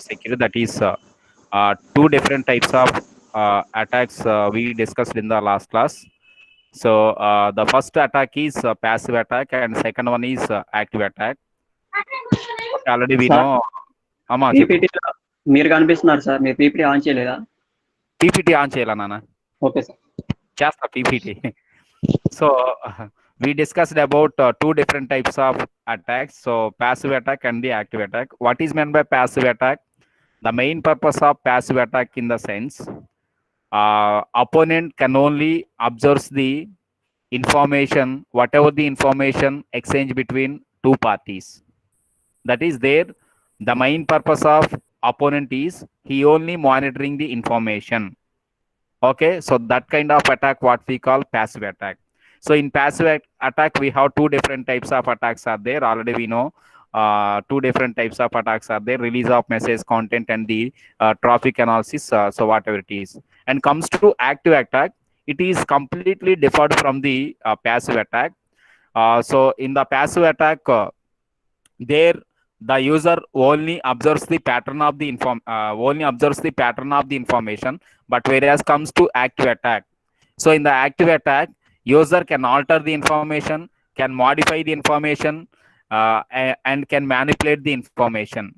security. That is two different types of attacks we discussed in the last class. So the first attack is passive attack, and second one is active attack. Okay, already we sir know. Amma, cheppu. PPT మీరు కనిపిస్తున్నారు sir. మీరు PPT on చేయలేదా? PPT on చేయాలా నాన్న? Okay sir. చేస్తా PPT. So we discussed about two different types of attacks. So passive attack and the active attack. What is meant by passive attack? The main purpose of passive attack in the sense opponent can only observe the information, whatever the information exchange between two parties. That is there. The main purpose of opponent is he only monitoring the information. Okay, so that kind of attack what we call passive attack. So in passive attack we have two different types of attacks are there. Already we know two different types of attacks are there: release of message content and the traffic analysis. So whatever it is, and comes to active attack, it is completely different from the passive attack. So in the passive attack, there the user only observes the pattern of the information, but whereas comes to active attack, so in the active attack, user can alter the information, can modify the information, and can manipulate the information.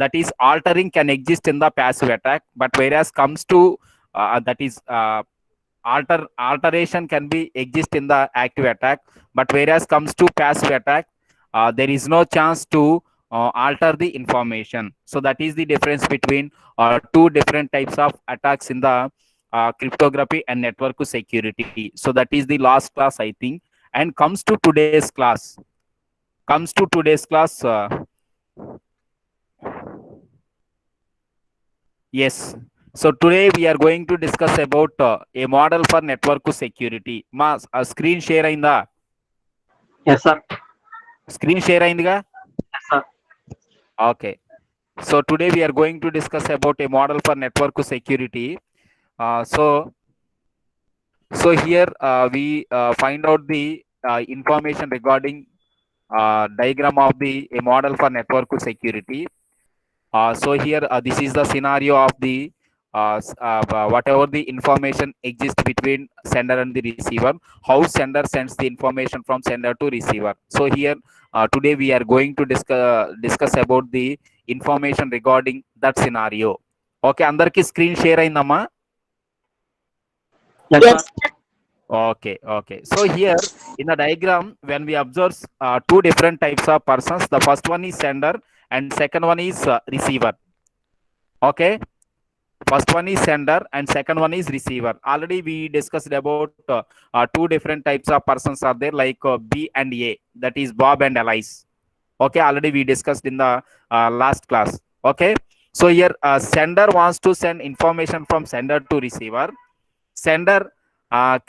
That is, altering can exist in the passive attack, but whereas comes to that is alteration can be exist in the active attack, but whereas comes to passive attack, there is no chance to alter the information. So that is the difference between two different types of attacks in the cryptography and network security. So that is the last class, I think, and comes to today's class. Yes. So today we are going to discuss about a model for network security. Ma screen share aయిందా? Yes sir. Screen share అయిందిగా? Yes sir. Okay. So today we are going to discuss about a model for network security. So here we find out the information regarding diagram of the a model for network security. So here this is the scenario of the whatever the information exists between sender and the receiver, how sender sends the information from sender to receiver. So here today we are going to discuss about the information regarding that scenario. Okay, andarki screen share aindamma? Yes. Okay. So here in the diagram, when we observe two different types of persons, the first one is sender and second one is receiver. Okay, first one is sender and second one is receiver. Already we discussed about two different types of persons are there, like B and A, that is Bob and Alice. Okay, already we discussed in the last class. Okay, so here sender wants to send information from sender to receiver. Sender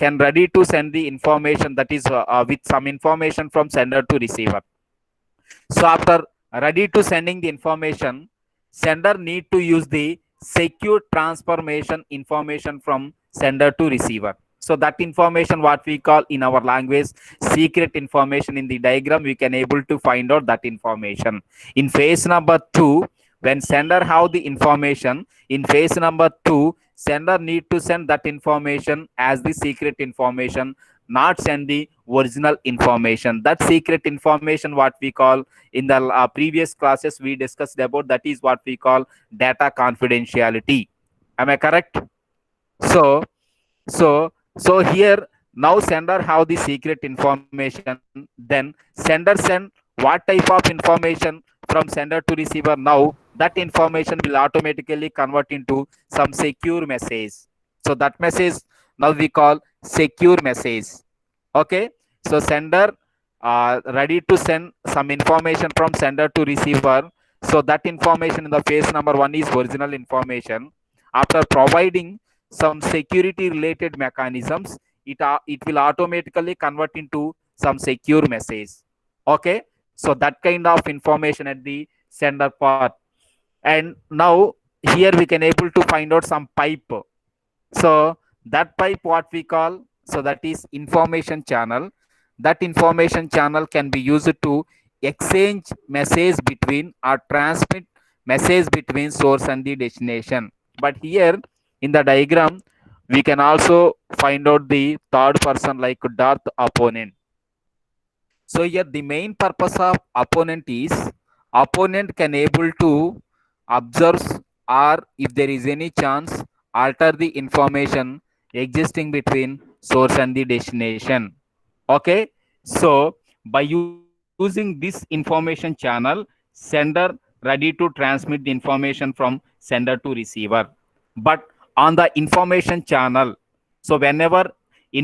can ready to send the information, that is with some information from sender to receiver. So after ready to sending the information, sender need to use the secure transformation information from sender to receiver. So that information what we call in our language secret information. In the diagram we can able to find out that information. In phase number 2, when sender have the information, in phase number 2, sender need to send that information as the secret information, not send the original information. That secret information what we call in the previous classes we discussed about, that is what we call data confidentiality. Am I correct? So here now sender have the secret information, then sender send what type of information from sender to receiver. Now that information will automatically convert into some secure message. So that message now we call secure message. Okay, so sender ready to send some information from sender to receiver. So that information in the phase number 1 is original information. After providing some security related mechanisms, it will automatically convert into some secure message. Okay, so that kind of information at the sender part. And now here we can able to find out some pipe. So that pipe what we call, so that is information channel. That information channel can be used to exchange message between or transmit message between source and the destination. But here in the diagram, we can also find out the third person like Darth opponent. So here the main purpose of opponent is opponent can able to observe, or if there is any chance alter the information existing between source and the destination. Okay, so by using this information channel, sender ready to transmit the information from sender to receiver. But on the information channel, so whenever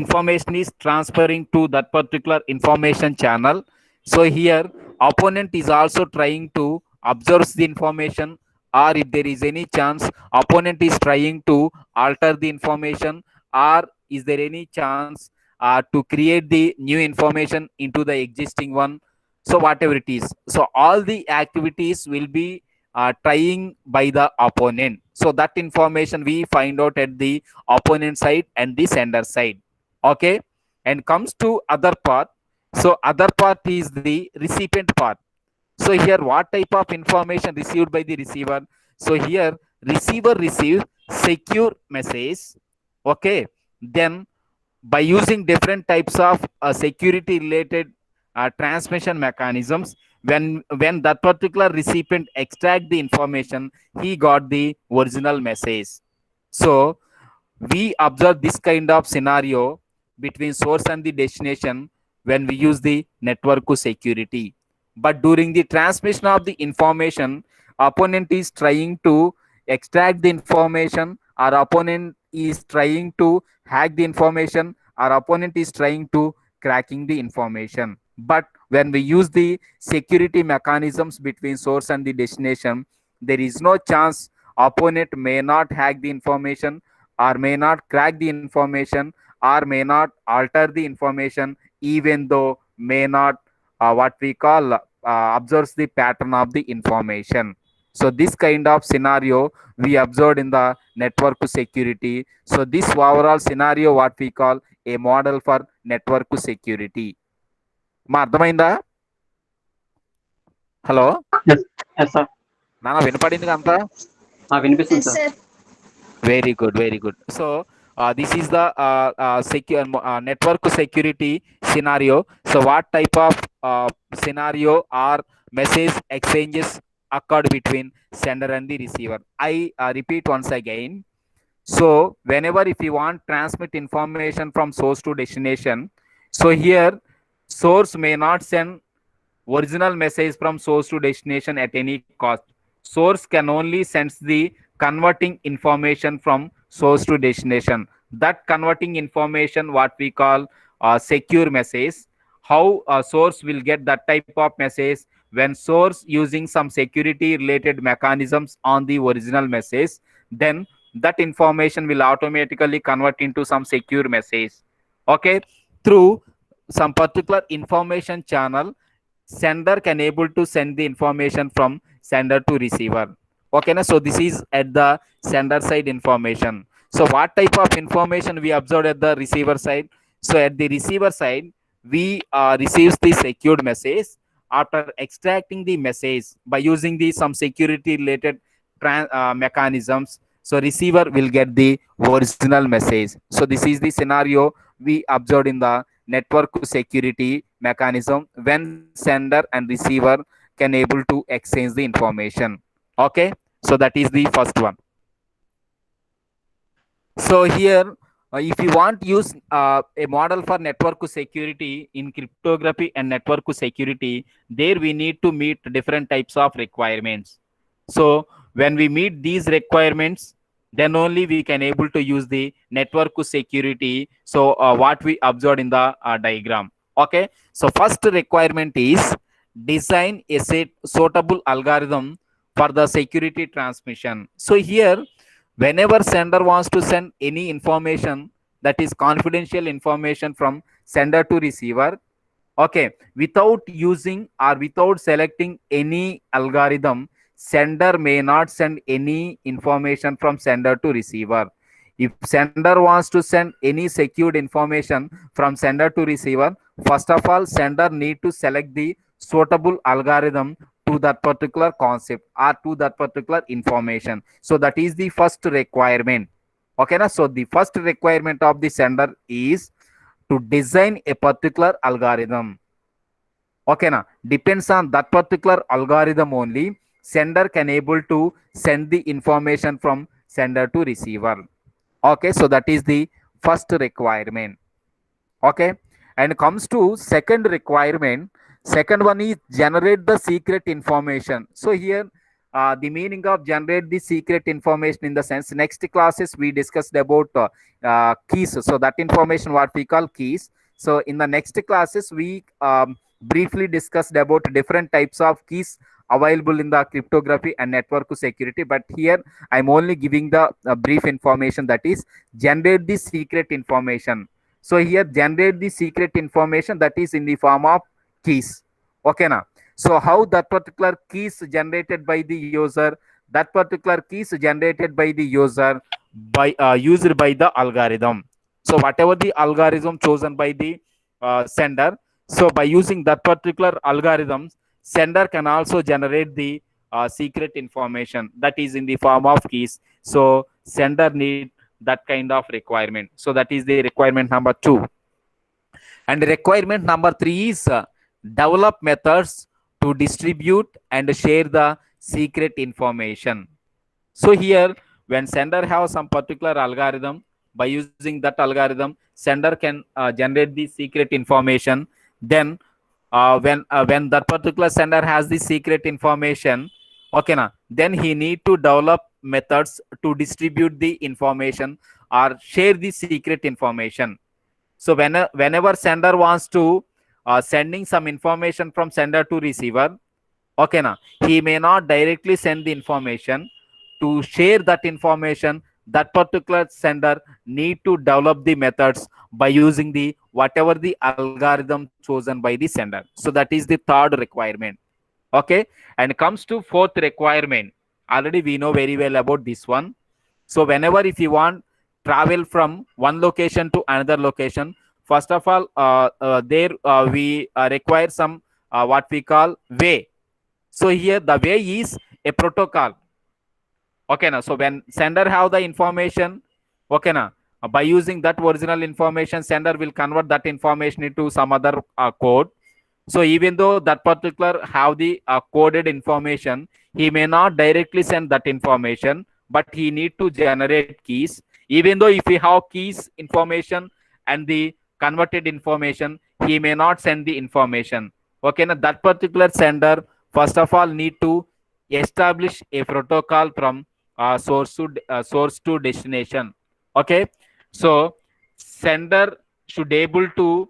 information is transferring to that particular information channel, so here opponent is also trying to observe the information, or if there is any chance opponent is trying to alter the information, or is there any chance to create the new information into the existing one. So whatever it is, so all the activities will be trying by the opponent. So that information we find out at the opponent side and the sender side. Okay, and comes to other part. So other part is the recipient part. So here what type of information received by the receiver? So here receiver receives secure message. Okay, then by using different types of security related transmission mechanisms, when that particular recipient extract the information, he got the original message. So we observe this kind of scenario between source and the destination when we use the network security. But during the transmission of the information, opponent is trying to extract the information, or opponent is trying to hack the information, or opponent is trying to cracking the information. But when we use the security mechanisms between source and the destination, there is no chance opponent may not hack the information, or may not crack the information, or may not alter the information, even though may not what we call observes the pattern of the information. So this kind of scenario we observed in the network security. So this overall scenario what we call a model for network security. మా అర్థమైందా? Hello yes yes sir నాన్న వినపడింది అంతా? వినిపిస్తుంది Yes, sir. sir. Very good, very good. So this is the secure network security scenario. So what type of scenario or message exchanges occurred between sender and the receiver? I repeat once again. So whenever if you want transmit information from source to destination, so here source may not send original message from source to destination at any cost. Source can only send the converting information from source to destination. That converting information, what we call secure message. How a source will get that type of message? When source using some security related mechanisms on the original message, then that information will automatically convert into some secure message. Okay, through some particular information channel, sender can able to send the information from sender to receiver. Okay na? So this is at the sender side information. So what type of information we observed at the receiver side? So at the receiver side, we receives the secured message. After extracting the message by using the some security related mechanisms, so receiver will get the original message. So this is the scenario we observed in the network security mechanism when sender and receiver can able to exchange the information. Okay, so that is the first one. So here if you want to use a model for network security in cryptography and network security, there we need to meet different types of requirements. So when we meet these requirements, then only we can able to use the network security. So what we observed in the diagram. Okay, so first requirement is design a suitable algorithm for the security transmission. So here whenever sender wants to send any information that is confidential information from sender to receiver, okay, without using or without selecting any algorithm, sender may not send any information from sender to receiver. If sender wants to send any secured information from sender to receiver, first of all sender need to select the suitable algorithm to that particular concept or to that particular information. So that is the first requirement. Okay, na? So the first requirement of the sender is to design a particular algorithm. Okay, na? Depends on that particular algorithm only, sender can able to send the information from sender to receiver. Okay, so that is the first requirement. Okay, and comes to second requirement. Second one is generate the secret information. So here the meaning of generate the secret information in the sense, next classes we discussed about keys. So that information what we call keys. So in the next classes we briefly discussed about different types of keys available in the cryptography and network security, but here I'm only giving the brief information, that is generate the secret information. So here generate the secret information, that is in the form of keys. Okay, now. So how that particular keys generated by the user, that particular keys generated by the user by used by the algorithm. So whatever the algorithm chosen by the sender, so by using that particular algorithm, sender can also generate the secret information, that is in the form of keys. So sender need that kind of requirement. So that is the requirement number 2. And requirement number 3 is develop methods to distribute and share the secret information. So here, when sender have some particular algorithm, by using that algorithm, sender can generate the secret information. Then when that particular sender has the secret information, okay, na, then he need to develop methods to distribute the information or share the secret information. So whenever sender wants to sending some information from sender to receiver, okay, na, he may not directly send the information. To share that information, that particular sender need to develop the methods by using the whatever the algorithm chosen by the sender. So that is the third requirement. Okay, and comes to fourth requirement. Already we know very well about this one. So whenever if you want travel from one location to another location, first of all there we require some what we call way. So here the way is a protocol. Okay, now so when sender have the information, okay, now by using that original information, sender will convert that information into some other code. So even though that particular have the coded information, he may not directly send that information, but he need to generate keys. Even though if he have keys information and the converted information, he may not send the information. Okay, now that particular sender first of all need to establish a protocol from source to destination. Okay, so sender should able to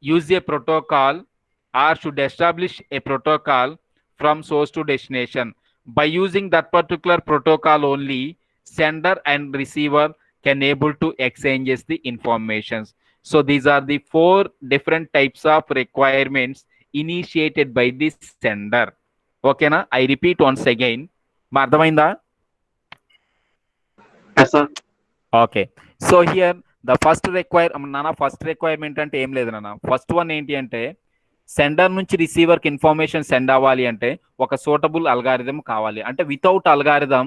use a protocol or should establish a protocol from source to destination. By using that particular protocol only, sender and receiver can able to exchanges the informations. So these are the 4 different types of requirements initiated by the sender. Okay, na? I repeat once again. అర్థమైందా? Yes, sir. Okay, so here the first first requirement అంటే ఏం లేదు నాన్న. First one ఏంటి అంటే, sender నుంచి రిసీవర్కి information send అవ్వాలి అంటే ఒక సూటబుల్ అల్గారిథం కావాలి. అంటే వితౌట్ అల్గారిథం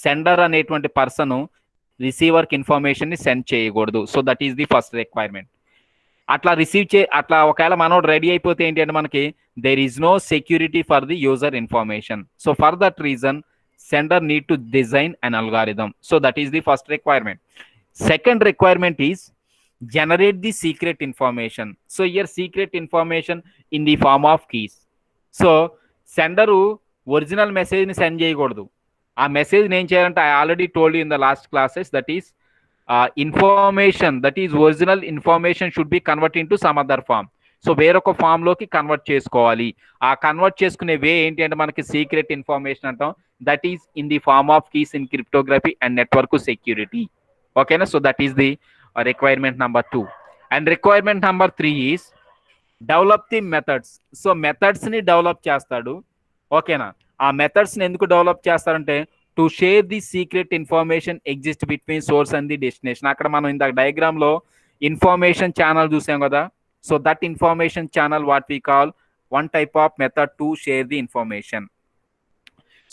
సెండర్ అనేటువంటి పర్సన్ రిసీవర్కి ఇన్ఫర్మేషన్ ని సెండ్ చేయకూడదు. So that is the first requirement. అట్లా అట్లా ఒకవేళ మనోడు రెడీ అయిపోతే ఏంటి అంటే మనకి there is no security for the user information. So for that reason sender need to design an algorithm. So that is the first requirement. Second requirement is generate the secret information. So here secret information in the form of keys. So sender original message ni send చేయకూడదు. ఆ message నేను చేయాలంటే I already told you in the last classes, that is information, that is original information should be converted into some other form. So వేరొక form లోకి convert చేసుకోవాలి. ఆ convert చేసుకునే way ఏంటి అంటే మనకి సీక్రెట్ ఇన్ఫర్మేషన్ అంటాం. That is in the form of keys in cryptography and network security. ఓకేనా, so that is the requirement number 2. And requirement number 3 is develop the methods. So methods ని develop చేస్తాడు. ఓకేనా, ఆ methods ని ఎందుకు develop చేస్తారంటే to share the secret information exist between source and the destination. అక్కడ మనం ఇందాక డయాగ్రామ్ లో ఇన్ఫర్మేషన్ ఛానల్ చూసాం కదా. So that information channel what we call one type of method to share the information.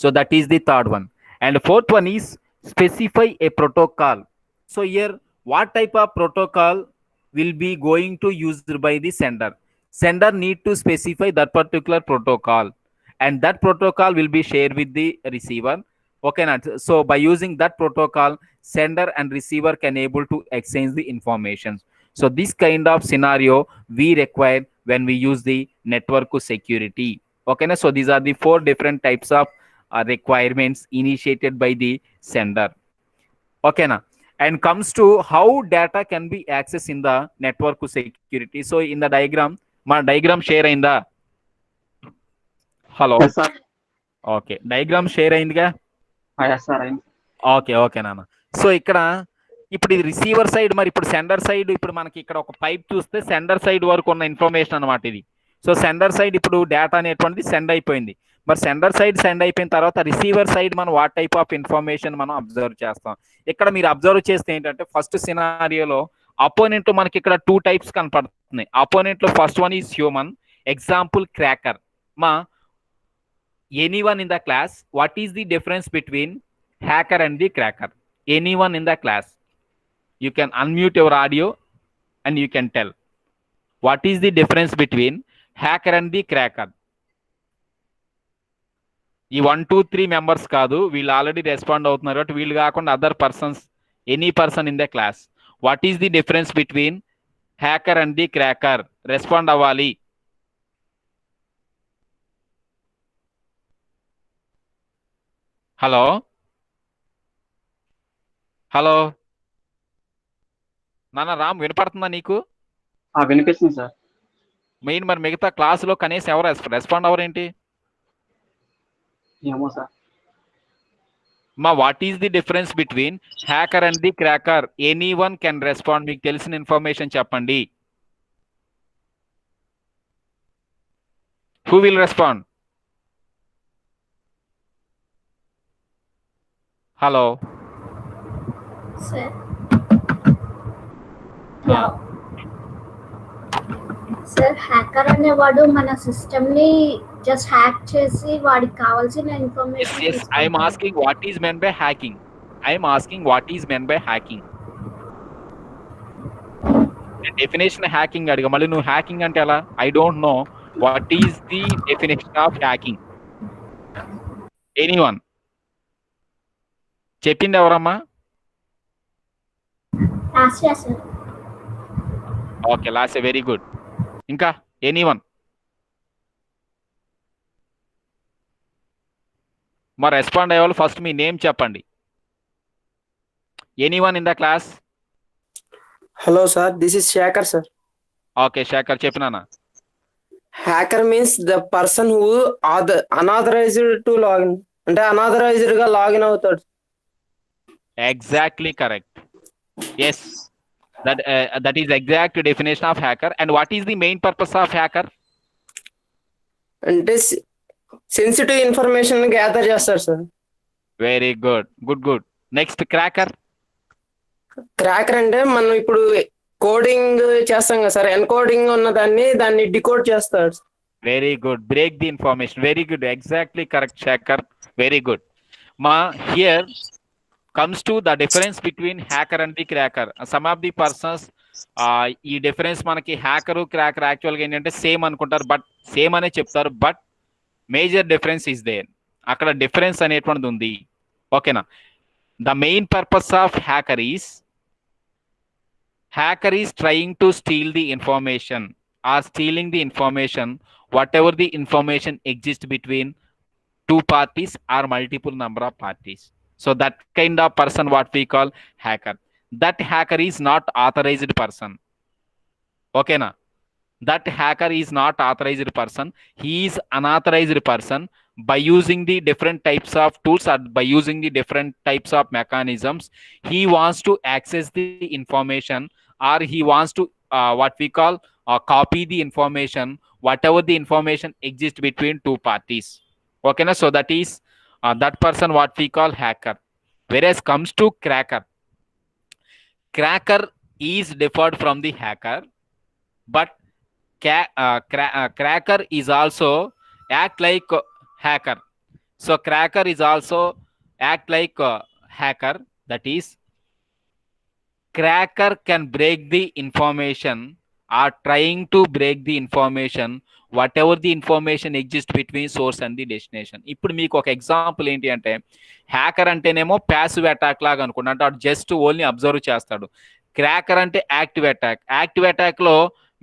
So that is the third one. And fourth one is specify a protocol. So here, what type of protocol will be going to used by the sender? Sender need to specify that particular protocol, and that protocol will be shared with the receiver. Okay, not so by using that protocol, sender and receiver can able to exchange the information. So this kind of scenario we require when we use the network security. Okay, na? So these are the four different types of requirements initiated by the sender. Okay, na? And comes to how data can be accessed in the network security. So in the diagram, my diagram share అయిందా? Hello, Yes, sir. Okay, diagram share అయిందిగా. Yes, sir. Okay okay నాన్న. So ఇక్కడ ఇప్పుడు ఇది receiver side, మరి ఇప్పుడు sender side, ఇప్పుడు మనకి ఇక్కడ ఒక పైప్ చూస్తే సెండర్ సైడ్ వరకు ఉన్న ఇన్ఫర్మేషన్ అనమాట ఇది. సో సెండర్ సైడ్ ఇప్పుడు డేటా అనేటువంటిది సెండ్ అయిపోయింది. మరి సెండర్ సైడ్ సెండ్ అయిపోయిన తర్వాత రిసీవర్ సైడ్ మనం వాట్ టైప్ ఆఫ్ ఇన్ఫర్మేషన్ మనం అబ్జర్వ్ చేస్తాం. ఇక్కడ మీరు అబ్జర్వ్ చేస్తే ఏంటంటే ఫస్ట్ సినారియోలో అపోనెంట్ మనకి ఇక్కడ టూ టైప్స్ కనపడుతున్నాయి. అపోనెంట్ లో first one is human, example cracker. మా anyone in the class, what is the difference between hacker and the cracker? Anyone in the class, you can unmute your audio and you can tell what is the difference between hacker and the cracker. ఈ 1 2 3 members కాదు, వీళ్ళు already respond అవుతున్నారు కాబట్టి వీళ్ళు కాకుండా other persons, any person in the class, what is the difference between hacker and the cracker? Respond అవ్వాలి. Hello hello నాన్న రామ్, వినపడుతుందా నీకు? వినిపిస్తుంది సార్. మెయిన్ మరి మిగతా క్లాసులో కనీసం ఎవరు రెస్పాండ్ అవ్వరేంటి? ఏమో సార్. మా what is the difference between hacker and the cracker? Any one can respond. మీకు తెలిసిన ఇన్ఫర్మేషన్ చెప్పండి. Who will respond? Hello sir, sir hacker అనేవాడు మన సిస్టమ్ ని జస్ట్ హ్యాక్ చేసి వాడికి కావాల్సిన information. yes, I am asking what is meant by hacking. I am asking what is meant by hacking. Definition hacking అడిగా, మళ్ళీ నువ్వు హ్యాకింగ్ అంటే ఎలా? I don't know what is the definition of hacking. Anyone చెప్పింది ఎవరమ్మా? Okay, last, very good. ఇంకా anyone? మరి respond అయ్యేవాళ్ళు ఫస్ట్ మీ నేమ్ చెప్పండి. Anyone in the class? Hello sir, this is Shaker sir. Okay Shekhar, చెప్పినానా? Hacker means the person who unauthorized to login, అంటే unauthorized గా లాగిన్ అవుతాడు. Exactly correct. Yes, that is exact definition of hacker. And what is the main purpose of hacker? అంటే sensitive information gather చేస్తారు sir. Very good, good. Next, cracker. Cracker అంటే మనం ఇప్పుడు coding చేస్తాం కదా సార్, ఎన్కోడింగ్ ఉన్న దాన్ని డికోడ్ చేస్తాడు. Very good, break the information. Very good, exactly correct Shaker. Very good. Here comes to the difference between hacker and the cracker. Some of the persons ఈ difference మనకి hacker cracker actually ఏంటంటే same అనుకుంటారు, but same అనే చెప్తారు, but major difference is there. అక్కడ difference అనేటువంటిది ఉంది. ఓకేనా? The main purpose of hacker is trying to steal the information or stealing the information, whatever the information exists between two parties or multiple number of parties. So that kind of person what we call hacker. That hacker is not authorized person. Okay na? That hacker is not authorized person. He is unauthorized person. By using the different types of tools or by using the different types of mechanisms, he wants to access the information, or he wants to what we call copy the information, whatever the information exists between two parties. Okay na? So that is that person what we call hacker. Whereas comes to cracker is different from the hacker, but cracker is also act like hacker. So cracker is also act like hacker. That is, cracker can break the information or trying to break the information whatever the information exists between source and the destination. ఇప్పుడు మీకు ఒక example ఏంటి అంటే, hacker అంటేనేమో passive attack లాగా అనుకోండి, అంటే వాడు జస్ట్ ఓన్లీ అబ్జర్వ్ చేస్తాడు. క్రాకర్ అంటే యాక్టివ్ అటాక్. యాక్టివ్ అటాక్ లో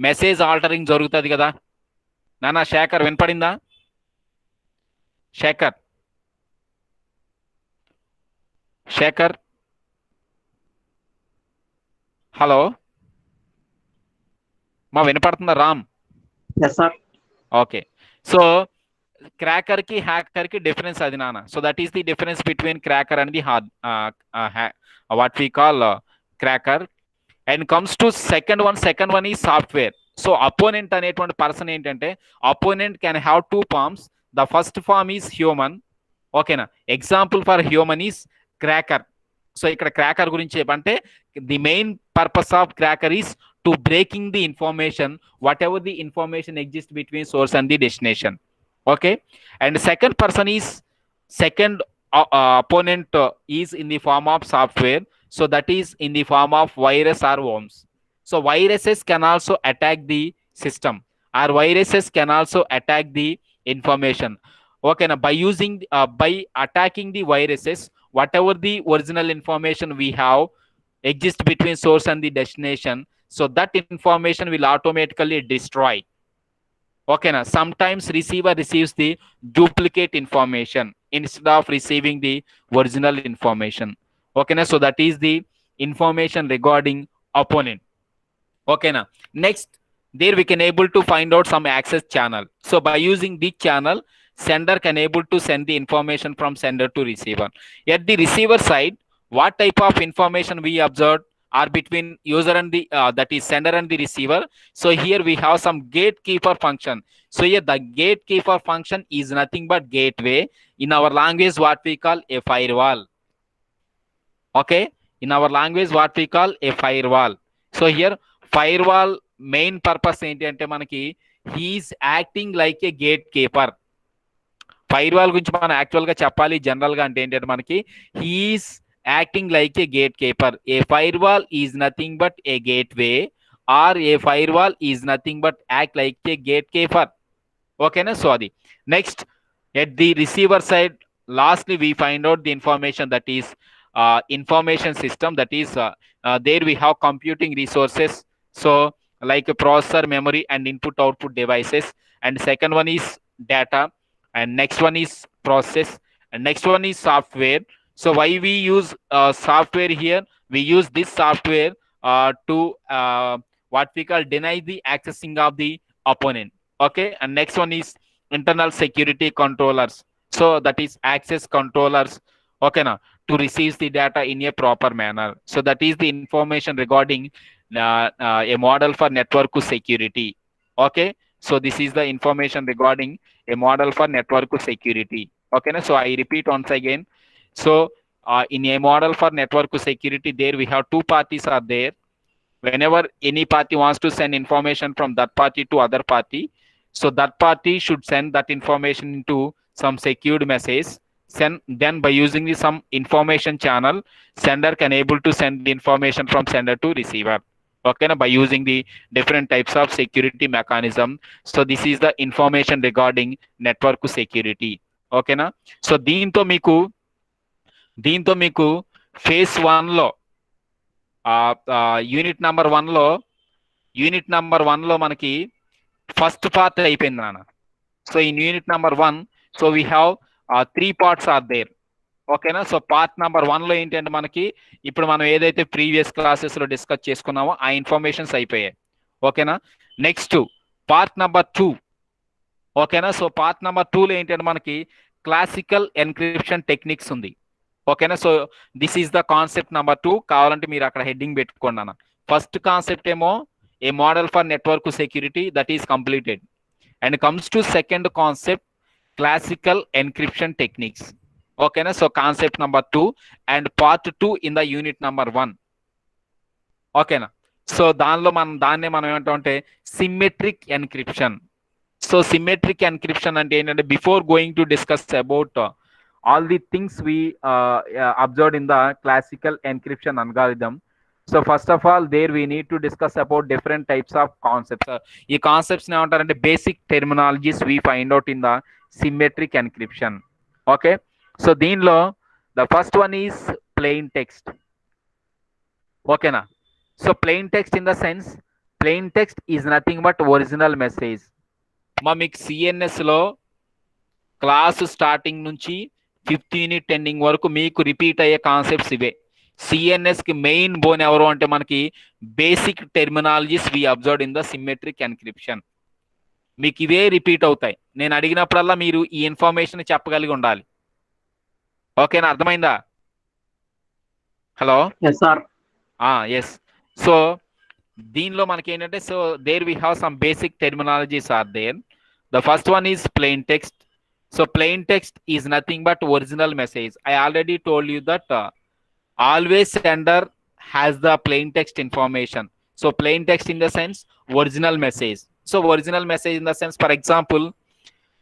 మెసేజ్ ఆల్టరింగ్ జరుగుతుంది కదా నానా. శేఖర్ వినపడిందా? శేఖర్ శేఖర్ హలో మా వినపడుతుందా Ram? Yes sir. Okay, so cracker కి హ్యాకర్ కి డిఫరెన్స్ అది నాన్న. So that is the difference between cracker and the hard what we call cracker. And comes to second one ఈ సాఫ్ట్వేర్. సో అపోనెంట్ అనేటువంటి పర్సన్ ఏంటంటే, opponent can have two forms. The first form is human. ఓకేనా? Example for human is cracker. So ఇక్కడ cracker గురించి చెప్పంటే, the main purpose of cracker is to breaking the information whatever the information exist between source and the destination. Okay, and second person is second opponent is in the form of software. So that is in the form of virus or worms. So viruses can also attack the system, or viruses can also attack the information. Okay, now by attacking the viruses, whatever the original information we have exists between source and the destination, so that information will automatically destroy. Okay, now sometimes receiver receives the duplicate information instead of receiving the original information. Okay, now so that is the information regarding opponent. Okay, now next, there we can able to find out some access channel. So by using this channel, sender can able to send the information from sender to receiver. At the receiver side, what type of information we observed are between user and the that is sender and the receiver. So here we have some gatekeeper function. So here the gatekeeper function is nothing but gateway. In our language, what we call a firewall. Okay, in our language, what we call a firewall. So here firewall main purpose ఏంటి అంటే మనకి, he is acting like a gatekeeper. Firewall గురించి మనం actual గా చెప్పాలి general గా అంటే ఏంటంటే మనకి, he is acting like a gatekeeper. A firewall is nothing but a gateway, or a firewall is nothing but act like a gatekeeper. Okay na? So adi next, at the receiver side, lastly we find out the information, that is information system. That is there we have computing resources, so like a processor, memory and input output devices. And second one is data, and next one is process, and next one is software. So why we use software here? We use this software to what we call deny the accessing of the opponent. Okay, and next one is internal security controllers. So that is access controllers. Okay, now to receive the data in a proper manner. So that is the information regarding a model for network security. Okay, so this is the information regarding a model for network security. Okay, now so I repeat once again. So in a model for network security, there we have two parties are there. Whenever any party wants to send information from that party to other party, so that party should send that information into some secured message. Then by using some information channel, sender can able to send the information from sender to receiver. Okay, by using the different types of security mechanism. So this is the information regarding network security. Okay na? So దీంతో మీకు phase 1 లో unit number 1 లో మనకి first part అయిపోయింది నాన్న. So in unit number 1, so we have 3 parts are there. ఓకేనా? So part number 1 లో ఏంటంటే మనకి ఇప్పుడు మనం ఏదైతే ప్రీవియస్ క్లాసెస్ లో డిస్కస్ చేసుకున్నామో ఆ ఇన్ఫర్మేషన్స్ అయిపోయాయి. ఓకేనా? Next part number 2. ఓకేనా? సో పార్ట్ నెంబర్ 2 లో ఏంటంటే మనకి క్లాసికల్ ఎన్క్రిప్షన్ టెక్నిక్స్ ఉంది. ఓకేనా? So this is the concept number 2. కావాలంటే మీరు అక్కడ హెడ్డింగ్ పెట్టుకోండి అన్న. ఫస్ట్ కాన్సెప్ట్ ఏమో a model for network security, that is completed. And comes to second concept, classical encryption techniques. ఓకేనా? So concept number 2 and part 2 in the unit number 1. ఓకేనా? So దాన్నే మనం ఏమంటామంటే symmetric encryption. So symmetric encryption అంటే ఏంటంటే before going to discuss about all the things we observed in the classical encryption algorithm. So first of all there we need to discuss about different types of concepts. ఈ concepts ఏమంటారంటే basic terminologies we find out in the symmetric encryption. Okay, so దీనిలో the first one is plain text. ఓకేనా? So plain text in the sense plain text is nothing but original message. మీకు సిఎన్ఎస్లో class starting నుంచి 5th unit ending వరకు మీకు repeat అయ్యే concepts ఇవే. సిఎన్ఎస్కి main bone ఎవరు అంటే మనకి basic terminologies we observe in the symmetric encryption. మీకు ఇవే రిపీట్ అవుతాయి. నేను అడిగినప్పుడల్లా మీరు ఈ ఇన్ఫర్మేషన్ చెప్పగలిగి ఉండాలి. ఓకేనా? అర్థమైందా? Hello? Yes sir. Yes. So దీనిలో మనకి ఏంటంటే so there we have some basic terminologies are there. The first one is plain text. So plain text is nothing but original message. I already told you that always sender has the plain text information. So plain text in the sense original message. So original message in the sense, for example,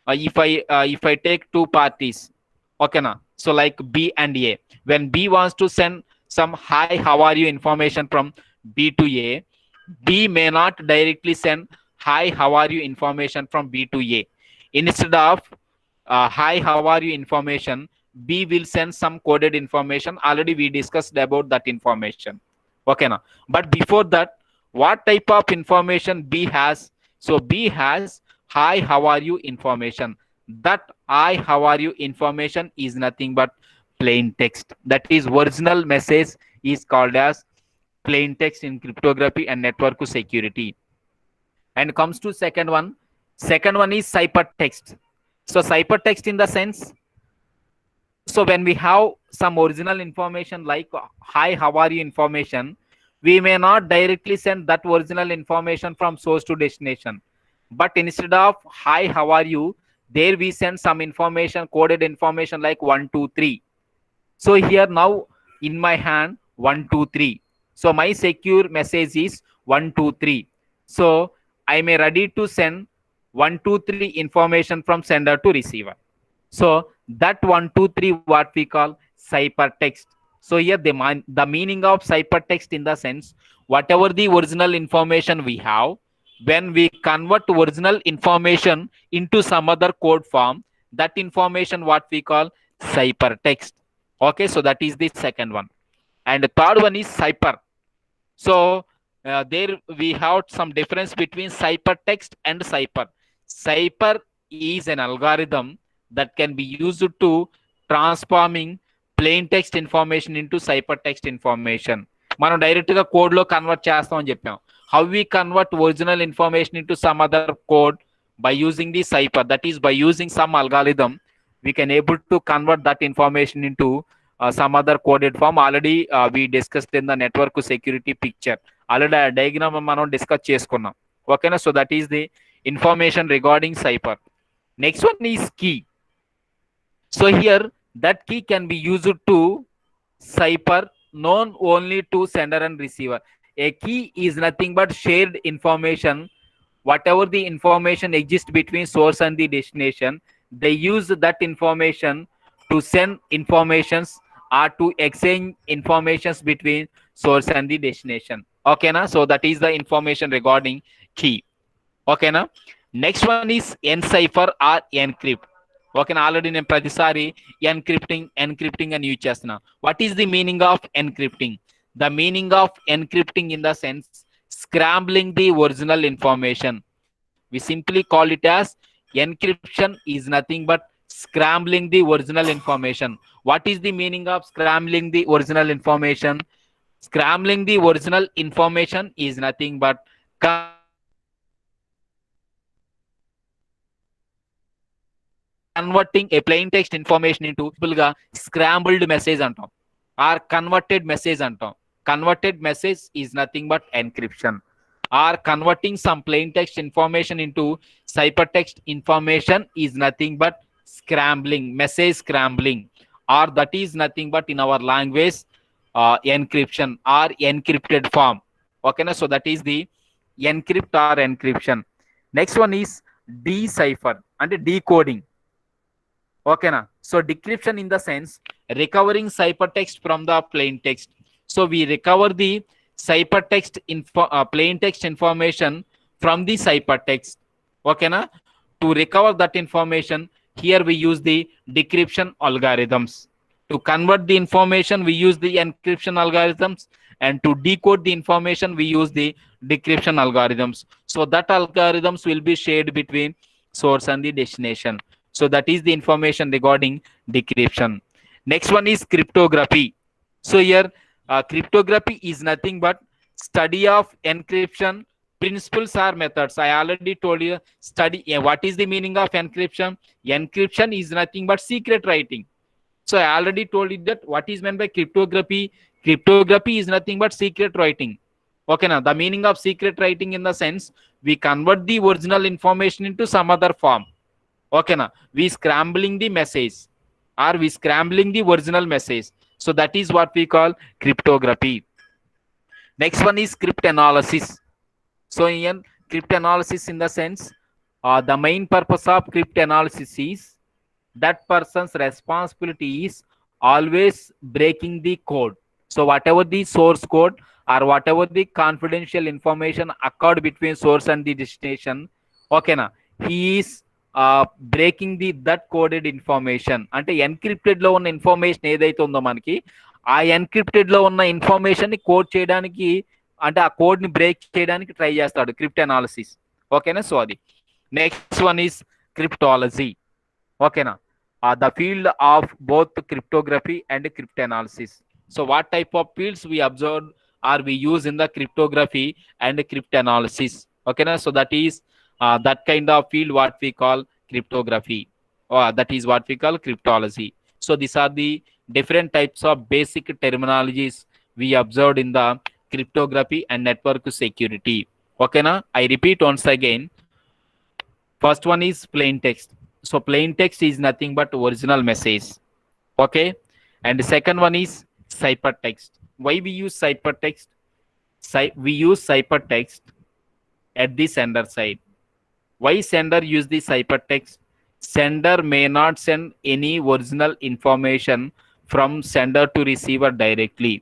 if I take two parties, okay na, so like B and A, when B wants to send some hi how are you information from B to A, B may not directly send hi how are you information from B to A. Instead of hi how are you information, B will send some coded information. Already we discussed about that information. Okay na? But before that, what type of information B has? So B has hi how are you information. That hi how are you information is nothing but plain text. That is original message is called as plain text in cryptography and network security. And comes to second one. Second one is ciphertext. So ciphertext in the sense, so when we have some original information like hi how are you information, we may not directly send that original information from source to destination, but instead of hi how are you, there we send some information, coded information like 1 2 3. So here now in my hand 1 2 3. So my secure message is 1 2 3. So I may ready to send 1 2 3 information from sender to receiver. So that 1 2 3 what we call ciphertext. So here the meaning of ciphertext in the sense whatever the original information we have, when we convert original information into some other code form, that information what we call ciphertext. Okay, so that is the second one. And the third one is cipher. So there we have some difference between ciphertext and cipher. Cipher is an algorithm that can be used to transforming plain text information into ciphertext information. మనం direct గా code లో convert చేస్తామని చెప్పాం. How we convert original information into some other code by using the cipher. That is by using some algorithm we can able to convert that information into some other coded form. Already we discussed in the network security picture. Already a diagram మనం discuss చేసుకున్నాం. ఓకేనా? So that is the information regarding cipher. Next one is key. So here that key can be used to cipher known only to sender and receiver. A key is nothing but shared information. Whatever the information exists between source and the destination, they use that information to send informations or to exchange informations between source and the destination. Okay na? So that is the information regarding key. Okay na? Next one is encipher or encrypt. Okay, already నేను ప్రతిసారి ఎన్క్రిప్టింగ్ అని use చేస్తున్నా. What is the meaning of ఎన్క్రిప్టింగ్? The meaning of ఎన్క్రిప్టింగ్ in the sense scrambling the original information. We simply call it as encryption is nothing but scrambling the original information. What is the meaning of scrambling the original information? Scrambling the original information is nothing but converting a plain text information into scrambled message antam or converted message antam. Converted message is nothing but encryption. Or converting some plain text information into ciphertext information is nothing but scrambling, message scrambling, or that is nothing but in our language encryption or encrypted form. Okay, so that is the encrypt or encryption. Next one is decipher and decoding. Okay, so decryption in the sense recovering ciphertext from the plain text. So we recover the ciphertext plain text information from the ciphertext. Okay, to recover that information, here we use the decryption algorithms. To convert the information, we use the encryption algorithms, and to decode the information, we use the decryption algorithms. So that algorithms will be shared between source and the destination. So that is the information regarding decryption. Next one is cryptography. So here cryptography is nothing but study of encryption principles or methods. I already told you study. What is the meaning of encryption? Encryption is nothing but secret writing. So I already told you that what is meant by cryptography. Cryptography is nothing but secret writing. Okay, now the meaning of secret writing in the sense we convert the original information into some other form. Okay, now we scrambling the message, or we scrambling the original message. So that is what we call cryptography. Next one is cryptanalysis. So in cryptanalysis in the sense the main purpose of cryptanalysis is that person's responsibility is always breaking the code. So whatever the source code or whatever the confidential information occurred between source and the destination, okay, he is breaking the that coded information. అంటే encrypted లో ఉన్న information ఏదైతే ఉందో మనకి, ఆ encrypted లో ఉన్న information ని కోడ్ చేయడానికి, అంటే ఆ కోడ్ ని బ్రేక్ చేయడానికి ట్రై చేస్తాడు క్రిప్ట్ అనాలిసిస్. ఓకేనా, సో అది. Next one is క్రిప్టాలజీ. ఓకేనా, the field of both cryptography and crypt analysis. So what type of fields we observed or we use in the cryptography and crypt analysis. Okay, so that is that kind of field what we call cryptography, or that is what we call cryptology. So these are the different types of basic terminologies we observed in the cryptography and network security. Okay, I repeat once again. First one is plain text. So plain text is nothing but original message. Okay, and the second one is ciphertext. Why we use ciphertext? We use ciphertext at the sender side. Why sender use the ciphertext? Sender may not send any original information from sender to receiver directly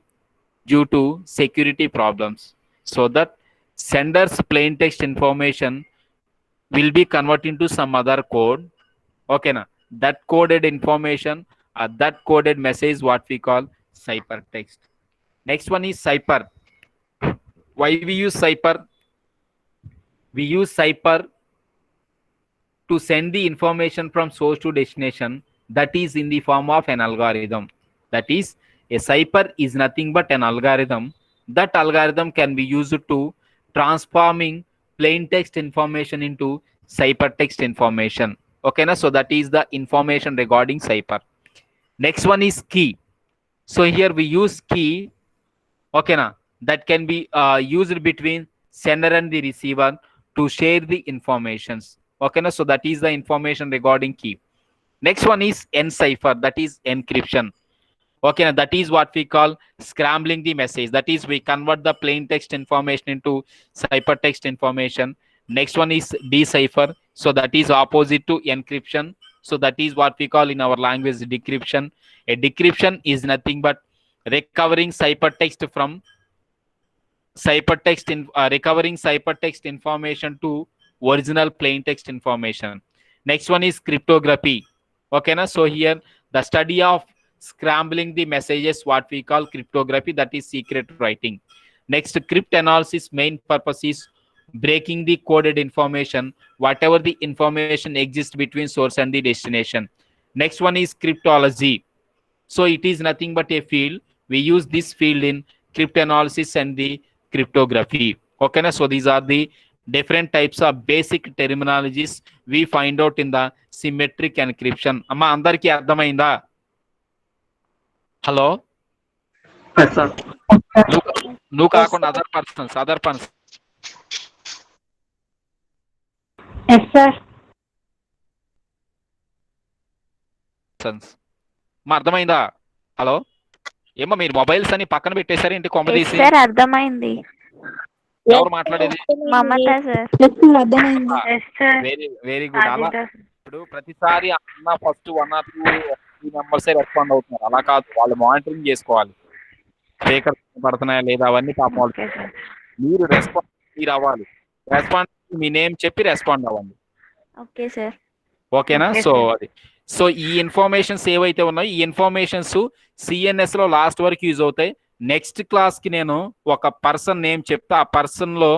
due to security problems. So that sender's plain text information will be converted into some other code. Okay, that coded information, that coded message what we call ciphertext. Next one is cipher. Why we use cipher? We use cipher to send the information from source to destination, that is in the form of an algorithm. That is, a cipher is nothing but an algorithm. That algorithm can be used to transforming plain text information into ciphertext information. Okay, so that is the information regarding cipher. Next one is key. So here we use key. Okay, that can be used between sender and the receiver to share the informations. Okay, so that is the information regarding key. Next one is encipher, that is encryption. Okay, that is what we call scrambling the message. That is, we convert the plain text information into ciphertext information. Next one is decipher. So that is opposite to encryption. So that is what we call in our language decryption. A decryption is nothing but recovering ciphertext from recovering ciphertext information to original plain text information. Next one is cryptography. Okay, so here the study of scrambling the messages what we call cryptography, that is secret writing. Next, crypt analysis main purpose is breaking the coded information, whatever the information exists between source and the destination. Next one is cryptology. So it is nothing but a field. We use this field in crypt analysis and the cryptography. Okay, so these are the different types of basic terminologies we find out in the symmetric encryption. Amma andarki ardhamainda? Hello? Yes, sir. No kaakunda other persons. Yes, sir. మా అర్థమైందా? Hello, ఏమో మీరు mobiles అని పక్కన పెట్టేశారు ఏంటి? Yes, sir, అర్థమైంది. ఎవరు మాట్లాడేది? మమత సార్. అర్థమైంది. Very good. అలా ఇప్పుడు ప్రతిసారి అన్న ఫస్ట్ 1 or 2 మెంబర్సే రెస్పాండ్ అవుతున్నారు. అలా కాదు, వాళ్ళు మానిటరింగ్ చేసుకోవాలి. స్పీకర్ పడుతున్నాయా లేదా అవన్నీ పాపం వాళ్ళు. మీరు మీరు అవ్వాలి. రెస్పాండ్ మీ నేమ్ చెప్పి రెస్పాండ్ అవ్వండి. Okay sir. ఓకేనా? సో అది సో ఈ ఇన్ఫర్మేషన్స్ ఏవైతే ఉన్నాయో ఈ ఇన్ఫర్మేషన్స్ సిఎన్ఎస్ లో లాస్ట్ వరకు యూజ్ అవుతాయి. నెక్స్ట్ క్లాస్ కి నేను ఒక పర్సన్ నేమ్ చెప్తా. ఆ పర్సన్ లో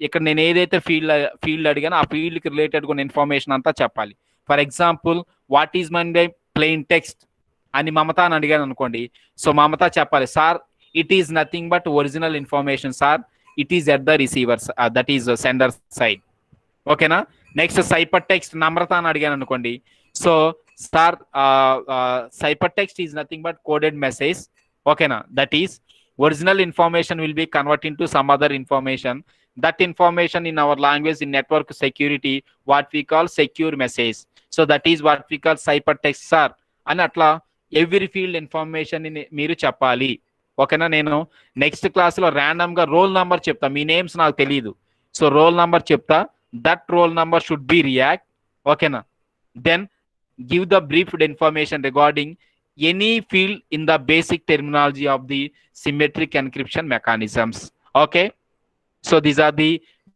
ఇక్కడ నేను ఏదైతే ఫీల్డ్ అడిగానో ఆ ఫీల్డ్ కి రిలేటెడ్ కొన్ని ఇన్ఫర్మేషన్ అంతా చెప్పాలి. For example what is Mann by plain text అని మమత అని అడిగాను అనుకోండి. సో మమత చెప్పాలి, sir it is nothing but original information sir, it is at the receivers that is sender side. ఓకేనా? నెక్స్ట్ సైపర్ టెక్స్ట్ నమ్రత అని అడిగాను అనుకోండి. So sir cyper text is nothing but coded message. ఓకేనా? That is original information will be convert in to some other information. That information in our language in network security what we call secure message. So that is what we call cipher text sir అని అట్లా every field information మీరు చెప్పాలి. ఓకేనా? నేను next క్లాస్లో ర్యాండమ్గా roll number చెప్తా. మీ names నాకు తెలియదు. సో రోల్ నంబర్ చెప్తా. That roll number should be react. ఓకేనా? Then give the briefed information regarding any field in the basic terminology of the symmetric encryption mechanisms. Okay, so these are the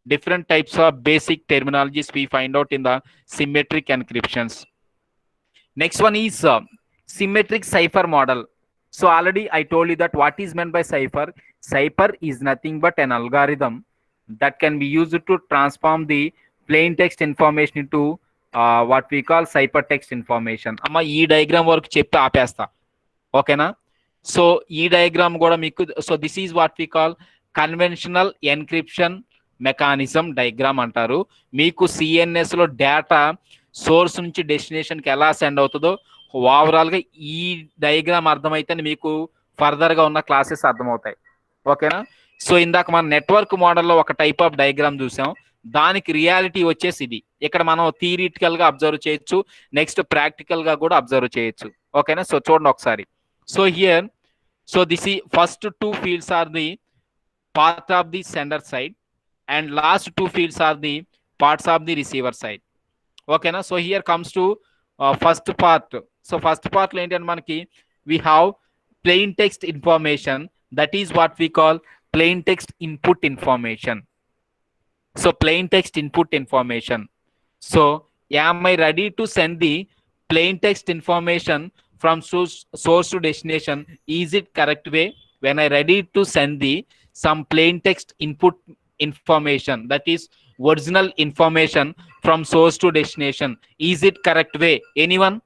different types of basic terminologies we find out in the symmetric encryptions. Next one is symmetric cipher model. So already I told you that what is meant by cipher. Cipher is nothing but an algorithm that can be used to transform the plain text information into what we call cipher text information. అమ్మ ఈ diagram వరకు చెప్పి ఆపేస్తా. ఓకేనా? So ఈ diagram కూడా మీకు so this is what we call conventional encryption mechanism diagram అంటారు. మీకు సిఎన్ఎస్ లో డేటా సోర్స్ నుంచి డెస్టినేషన్కి ఎలా సెండ్ అవుతుందో ఓవరాల్గా ఈ డయాగ్రామ్ అర్థమైతే మీకు ఫర్దర్గా ఉన్న క్లాసెస్ అర్థమవుతాయి. ఓకేనా? సో ఇందాక మన నెట్వర్క్ మోడల్లో ఒక టైప్ ఆఫ్ డయాగ్రామ్ చూసాం. దానికి రియాలిటీ వచ్చేసి ఇది. ఇక్కడ మనం థియరిటికల్ గా అబ్జర్వ్ చేయొచ్చు, నెక్స్ట్ ప్రాక్టికల్ గా కూడా అబ్జర్వ్ చేయొచ్చు. ఓకేనా? సో చూడండి ఒకసారి. సో హియర్ సో దిస్ ఈ first 2 fields are the part of the sender side and last 2 fields are the parts of the receiver side. ఓకేనా? So here comes to first part. So first part లో ఏంటంటే మనకి we have plain text information. That is what we call plain text input information. So plain text input information. So am I ready to send the plain text information from source to destination? Is it correct way? When I ready to send the some plain text input information, that is original information from source to destination, is it correct way? Anyone?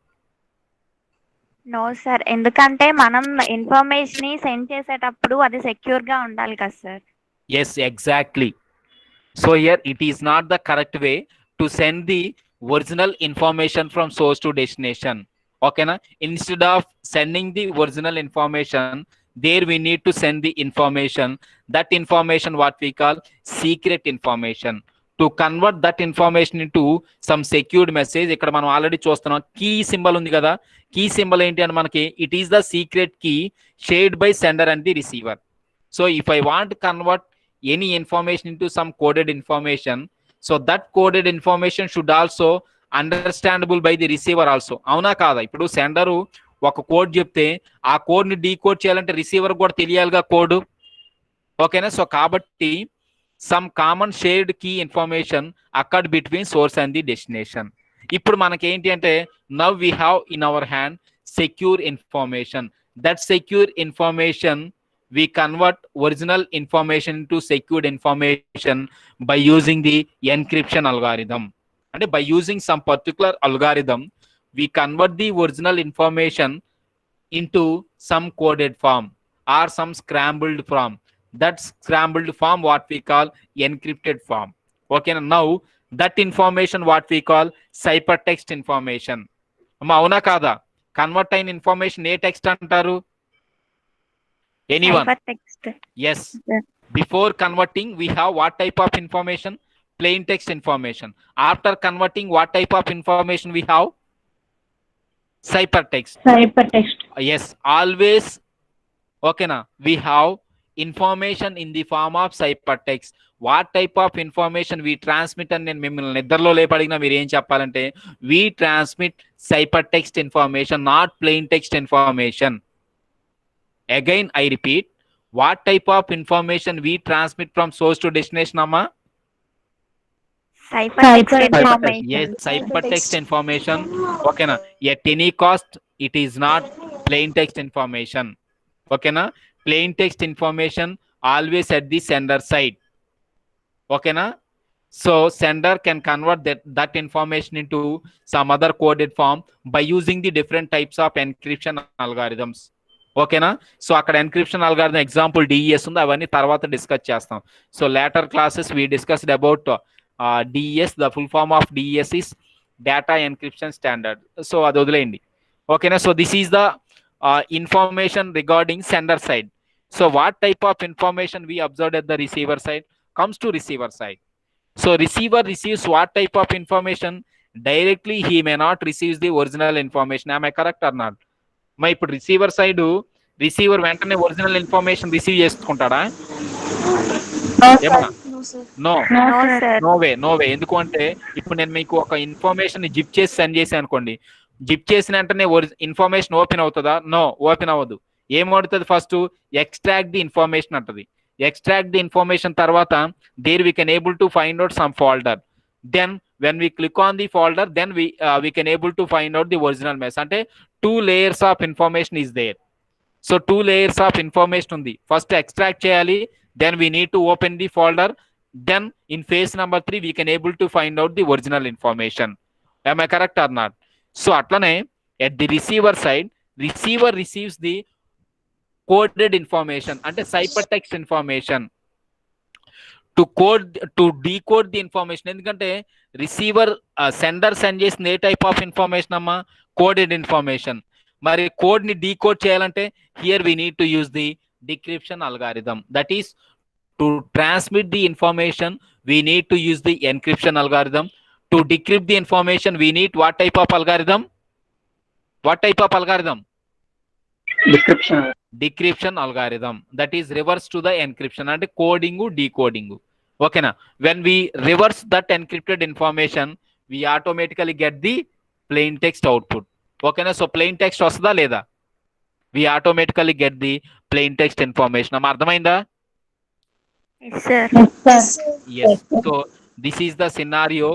No sir, ఎందుకంటే మనం information ని send చేసేటప్పుడు అది secure గా ఉండాలి కదా sir. Yes, exactly. So here it is not the correct way to send the original information from source to destination. Okay na? Instead of sending the original information, there we need to send the information. That information what we call secret information. To convert that information into some secured message. ఇక్కడ మనం already చూస్తున్నాం key symbol ఉంది కదా. Key symbol ఏంటి అంటే మనకి it is the secret key shared by sender and the receiver. So if I want to convert any information into some coded information, so that coded information should also understandable by the receiver also. అవునా కాదా? ఇప్పుడు sender ఒక code చెప్తే ఆ code ని decode చేయాలంటే receiver కూడా తెలియాలిగా code. ఓకేనా? సో కాబట్టి some common shared key information అక్కడ్ between source and the destination. ఇప్పుడు మనకి ఏంటి అంటే now we have in our hand secure information. That secure information we convert original information to secured information by using the encryption algorithm. And by using some particular algorithm, we convert the original information into some coded form or some scrambled form. That scrambled form what we call encrypted form. Okay, now that information what we call ciphertext information. Avuna kada? Convert అయిన information ఏ text అంటారు? Anyone? Ciphertext. Yes. Yeah. Before converting, we have what type of information? Plain text information. After converting, what type of information we have? Ciphertext. Ciphertext. Yes. Always. Okay na. We have information in the form of ciphertext. What type of information we transmit అని నేను మిమ్మల్ని నిద్రలో లేపడిగినా మీరు ఏం చెప్పాలంటే we transmit ciphertext information, not plain text information. Again I repeat, what type of information we transmit from source to destination amma? Ciphertext Ciphertext. information. Yes, ciphertext information. Okay na, at any cost it is not plain text information. Okay na, plain text information always at the sender side. Okay na, so sender can convert that information into some other coded form by using the different types of encryption algorithms. ఓకేనా, so అక్కడ encryption algorithm example DES ఉంది, అవన్నీ తర్వాత discuss చేస్తాం. So later classes we discussed about DES. The full form of DES is data encryption standard. So అది వదిలేయండి. ఓకేనా, so this is the information regarding sender side. So what type of information we observe at the receiver side comes to receiver side. So receiver receives what type of information? Directly he may not receive the original information. Am I correct or not? మా ఇప్పుడు receiver side receiver వెంటనే original information receive చేసుకుంటాడా? ఏమన్నా? No no way. ఎందుకు అంటే ఇప్పుడు నేను మీకు ఒక ఇన్ఫర్మేషన్ జిప్ చేసి సెండ్ చేసి అనుకోండి, జిప్ చేసిన వెంటనే ఇన్ఫర్మేషన్ ఓపెన్ అవుతుందా? నో, ఓపెన్ అవ్వదు. ఏమవుతుంది? ఫస్ట్ ఎక్స్ట్రాక్ట్ ది ఇన్ఫర్మేషన్ అంటది. Extract the information tarvata there we can able to find out some folder. Then when we click on the folder, then we can able to find out the original mess. Ante two layers of information is there. So two layers of information undi. First extract cheyali, then we need to open the folder, then in phase number 3 we can able to find out the original information. Am I correct or not? So atlane at the receiver side, receiver receives the coded information అంటే ciphertext information to decode the information. ఎందుకంటే receiver sender send చేసిన ఏ type of information అమ్మా? Coded information. మరి code ని decode చేయాలంటే here we need to use the decryption algorithm. That is to transmit the information we need to use the encryption algorithm. To decrypt the information we need what type of algorithm? What type of algorithm? Decryption algorithm. That is reverse to the encryption and coding decoding. Okay na, when we reverse that encrypted information we automatically get the plain text output. Okay na, so plain text vastada leda? We automatically get the plain text information. Am ardhamainda? Yes sir. Yes. So this is the scenario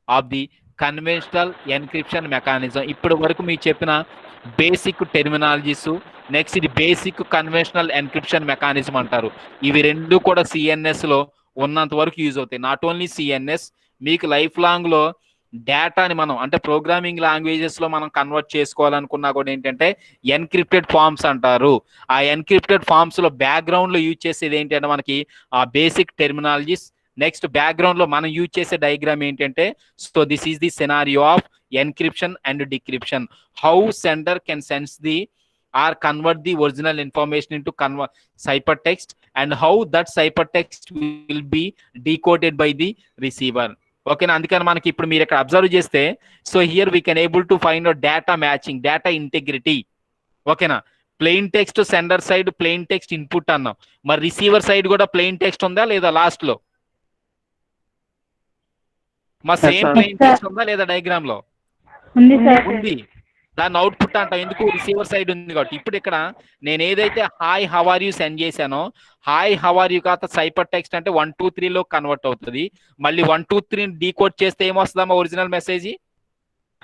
of the conventional encryption mechanism. ఇప్పటి వరకు మీకు చెప్పిన basic terminologies, next ఇది basic conventional encryption mechanism అంటారు. ఇవి రెండు కూడా CNS లో ఉన్నంత వరకు యూజ్ అవుతాయి. నాట్ ఓన్లీ సిఎన్ఎస్, మీకు లైఫ్ లాంగ్ లో డేటాని మనం అంటే ప్రోగ్రామింగ్ లాంగ్వేజెస్ లో మనం కన్వర్ట్ చేసుకోవాలనుకున్నా కూడా ఏంటంటే ఎన్క్రిప్టెడ్ ఫార్మ్స్ అంటారు. ఆ ఎన్క్రిప్టెడ్ ఫార్మ్స్ లో బ్యాక్గ్రౌండ్ లో యూజ్ చేసేది ఏంటంటే మనకి ఆ బేసిక్ టెర్మినాలజీస్. నెక్స్ట్ బ్యాక్గ్రౌండ్ లో మనం యూజ్ చేసే డయాగ్రామ్ ఏంటంటే, so this is the scenario of encryption and decryption. How sender can sense the or convert the original information into ciphertext and how that ciphertext will be decoded by the receiver. Okay na, అందుకని మనకి ఇప్పుడు మీరు ఇక్కడ observe చేస్తే, so here we can able to find out data matching, data integrity. ఓకేనా, plain text sender side plain text input అన్నాం, మరి receiver side కూడా ప్లెయిన్ టెక్స్ట్ ఉందా లేదా? లాస్ట్ లో మా సేమ్ ప్లెయిన్ టెక్స్ట్ ఉందా లేదా? డయాగ్రామ్ లో ఉంది. దాన్ని అవుట్పుట్ అంటాం, ఎందుకు? రిసీవర్ సైడ్ ఉంది కాబట్టి. ఇప్పుడు ఇక్కడ నేను ఏదైతే hi how are you send చేశానో, హాయ్ హౌ ఆర్ యూ కాస్త సైపర్ టెక్స్ట్ అంటే 1 2 3 లో కన్వర్ట్ అవుతుంది. మళ్ళీ 1 2 3 డీకోడ్ చేస్తే ఏమొస్తుందమ్మా original message?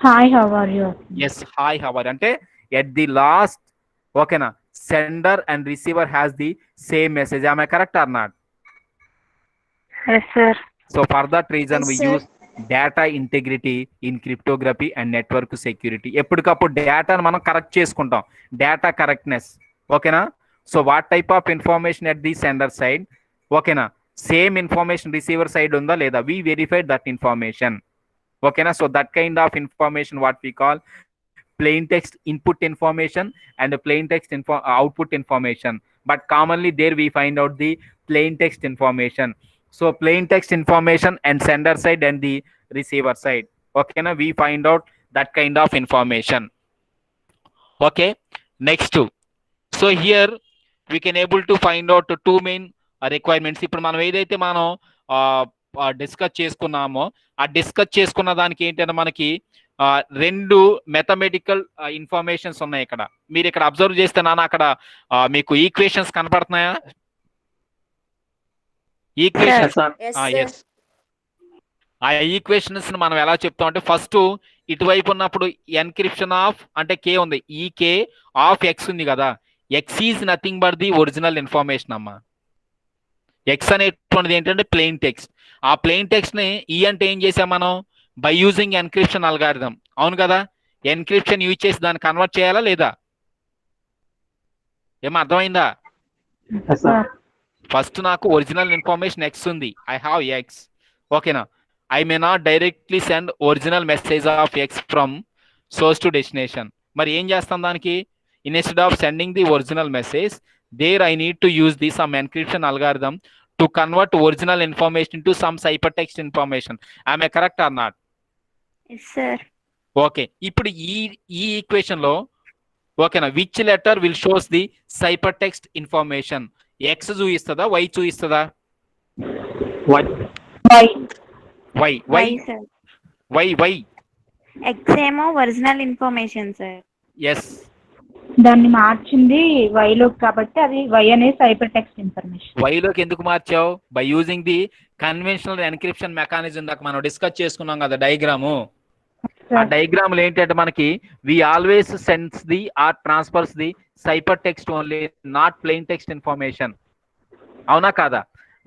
Hi how are you. Yes, hi how are అంటే ఎట్ ది లాస్ట్. ఓకేనా, sender and receiver has the same message. ఆమె correct or not? Yes sir. So for that reason we use data integrity in cryptography and network security. ఎప్పటికప్పుడు డేటాను మనం correct చేసుకుంటాం, data correctness. ఓకేనా, so what type of information at the sender side? ఓకేనా, same information receiver side ఉందా లేదా? వి verified that information. ఓకేనా, so that kind of information what we call plain text input information and plain text output information. But commonly there we find out the plain text information. So plain text information and sender side and the receiver side. Okay na, we find out that kind of information. Okay, next. So here we can able to find out two main requirements. ఇప్పుడు మనం ఏదైతే మనం discuss చేసుకున్నామో ఆ discuss చేసుకున్న దానికి ఏంటంటే మనకి రెండు మెథమెటికల్ ఇన్ఫర్మేషన్స్ ఉన్నాయి ఇక్కడ. మీరు ఇక్కడ అబ్జర్వ్ చేస్తే నాన్న అక్కడ మీకు ఈక్వేషన్స్ కనపడుతున్నాయా? Equations yes. ఆ ఈక్వేషన్స్ మనం ఎలా చెప్తాం అంటే ఫస్ట్ ఇటువైపు ఉన్నప్పుడు ఎన్క్రిప్షన్ ఆఫ్ అంటే కే ఉంది, ఈ కే ఆఫ్ ఎక్స్ ఉంది కదా, X is nothing but the original information అమ్మా. ఎక్స్ అనేటువంటిది ఏంటంటే ప్లెయిన్ టెక్స్ట్. ఆ ప్లెయిన్ టెక్స్ట్ ని ఈ అంటే ఏం చేసాం మనం? By using encryption algorithm. అవును కదా, ఎన్క్రిప్షన్ యూజ్ చేసి దాన్ని కన్వర్ట్ చేయాలా లేదా? ఏమో అర్థమైందా? ఫస్ట్ నాకు ఒరిజినల్ ఇన్ఫర్మేషన్ ఎక్స్ ఉంది, ఐ హావ్ ఎక్స్, ఓకేనా. I may not directly send original message of X from source to destination. మరి ఏం చేస్తాం దానికి? Instead of sending the original message, there I need to use the some encryption algorithm to convert original information to some ciphertext information. Am I correct or not? Yes sir. Okay, ఇప్పుడు ఈ equation లో ఓకేనా, which letter will shows the ciphertext information? X చూయిస్తుందా Y చూయిస్తుందా? Y. Y Y sir. Y X ఏమో original information sir. yes. దాన్ని మార్చింది Y లోకి కాబట్టి అది Y అనేది సైపర్ టెక్స్ట్ ఇన్ఫర్మేషన్. Y లోకి ఎందుకు మార్చావు? By using the conventional encryption mechanism దాకా మనం డిస్కస్ చేసుకున్నాం కదా డయాగ్రాము. ఆ డయాగ్రామ్ లో ఏంటంటే మనకి we always sends the or transfers the cipher text only, not plain text information. అవునా కాదా?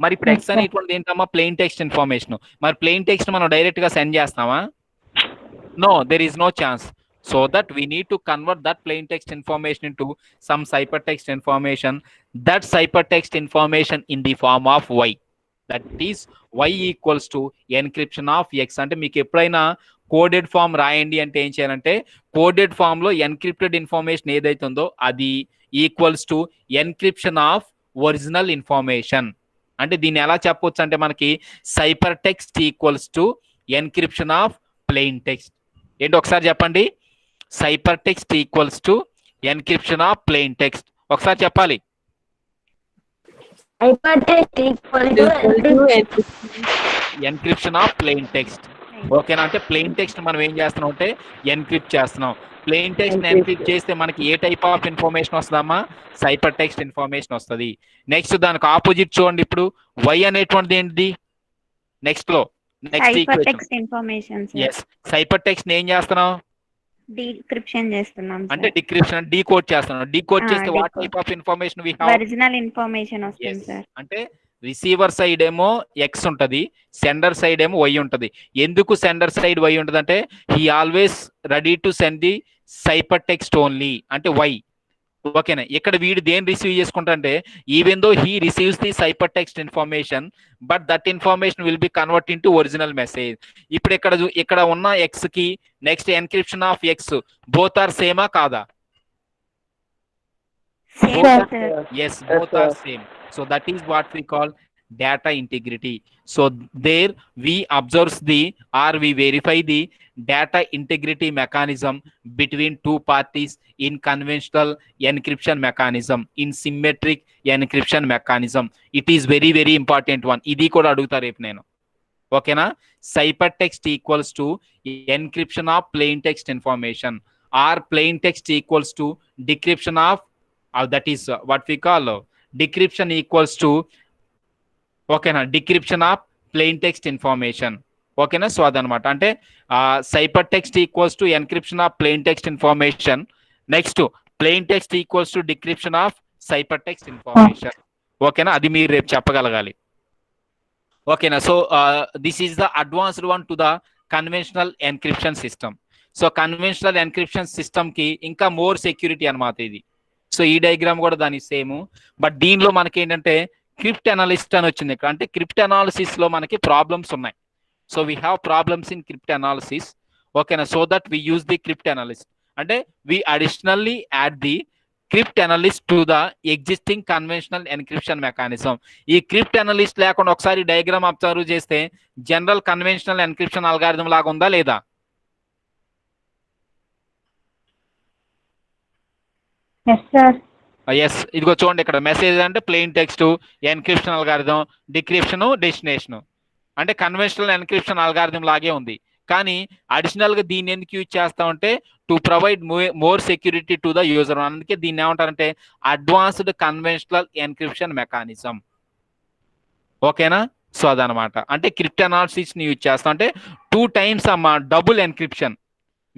మరి ఇప్పుడు ఎక్స్ అనేటువంటి ఏంటమ్మా? Plain text information. మరి ప్లెయిన్ టెక్స్ట్ మనం డైరెక్ట్ గా సెండ్ చేస్తామా? No, there is no chance. So that we need to convert that plain text information into some ciphertext information. That ciphertext information in the form of Y. That is Y equals to encryption of X. అంటే మీకు ఎప్పుడైనా coded form రాయండి అంటే ఏం చేయాలంటే coded form లో encrypted information ఏదైతే ఉందో అది equals to encryption of original information. అంటే దీన్ని ఎలా చెప్పొచ్చు అంటే మనకి cyper text equals to encryption of plain text. ఏంటి ఒకసారి చెప్పండి? Cyper text equals to encryption of plain text. ఒకసారి చెప్పాలి. Encryption of plain text. ఓకేనా? అంటే ప్లెయిన్ టెక్స్ట్ మనం ఏం చేస్తున్నాం అంటే ఎన్క్రిప్ట్ చేస్తున్నాం. ప్లెయిన్ టెక్స్ట్ ఎన్క్రిప్ట్ చేస్తే మనకి ఏ టైప్ ఆఫ్ ఇన్ఫర్మేషన్ వస్తుందమ్మా? సైపర్ టెక్స్ట్ ఇన్ఫర్మేషన్ వస్తుంది. నెక్స్ట్ దానికి ఆపోజిట్ చూడండి, ఇప్పుడు Y అనేటువంటిది ఏంటిది? నెక్స్ట్ లో next information. yes, cipher text ఏం చేస్తున్నాం? డీక్రిప్షన్ చేస్తున్నాం. అంటే డిక్రిప్షన్ డీకోడ్ చేస్తున్నాం. డీకోడ్ చేస్తే what type of information we have? Original information వస్తుంది సార్. అంటే రిసీవర్ సైడ్ ఏమో ఎక్స్ ఉంటది, సెండర్ సైడ్ ఏమో వై ఉంటది. ఎందుకు సెండర్ సైడ్ వై ఉంటది అంటే he always ready to send the cipher text only అంటే వై. ఓకేనా? ఇక్కడ వీడు దేని receive చేసుకుంటారంటే even though he receives the cipher text information but that information will be convert in to original message. ఇప్పుడు ఇక్కడ ఉన్న ఎక్స్ కి next encryption of X both are సేమా కాదా? Yes, both are same. So that is what we call data integrity. So there we observe we verify the data integrity mechanism between two parties in conventional encryption mechanism, in symmetric encryption mechanism. It is very very important one. Idi kuda aduguta repu nenu. ఓకేనా? Cyper text equals to encryption of plain text information are plain text equals to decryption of that is what we call decryption equals to ఓకేనా decryption of plain text information. ఓకేనా? So అదనమాట. అంటే cyper text equals to encryption of plain text information, next plain text equals to decryption of cyper text information. ఓకేనా? అది మీరు రేపు చెప్పగలగాలి. ఓకేనా? So this is the advanced one to the conventional encryption system. So conventional encryption system కి ఇంకా more security అనమాట ఇది. సో ఈ డయాగ్రామ్ కూడా దాని సేమ్, బట్ దీనిలో మనకి ఏంటంటే క్రిప్ట్ అనాలిస్ట్ అని వచ్చింది ఇక్కడ. అంటే క్రిప్ట్ అనాలిసిస్ లో మనకి ప్రాబ్లమ్స్ ఉన్నాయి. So we have problems in crypt analysis. ఓకేనా? So that we use the crypt analyst. అంటే we additionally add the crypt analyst to the existing conventional encryption mechanism. ఈ క్రిప్ట్ అనలిస్ట్ లేకుండా ఒకసారి diagram observe చేస్తే general conventional encryption algorithm లాగా ఉందా లేదా? Yes sir. Yes, ఇదిగో చూడండి ఇక్కడ మెసేజ్ అంటే plain text, encryption algorithm, decryption, destination. అంటే కన్వెన్షనల్ ఎన్క్రిప్షన్ అల్గారిథం లాగే ఉంది, కానీ అడిషనల్ గా దీన్ని ఎందుకు యూజ్ చేస్తామంటే to provide more security to the user. అందుకే దీన్ని ఏమంటారంటే అడ్వాన్స్డ్ కన్వెన్షనల్ ఎన్క్రిప్షన్ మెకానిజం. ఓకేనా? సో అదనమాట, అంటే క్రిప్టనాలిసిస్ ని యూజ్ చేస్తాం. అంటే 2 times అమ్మా డబుల్ ఎన్క్రిప్షన్.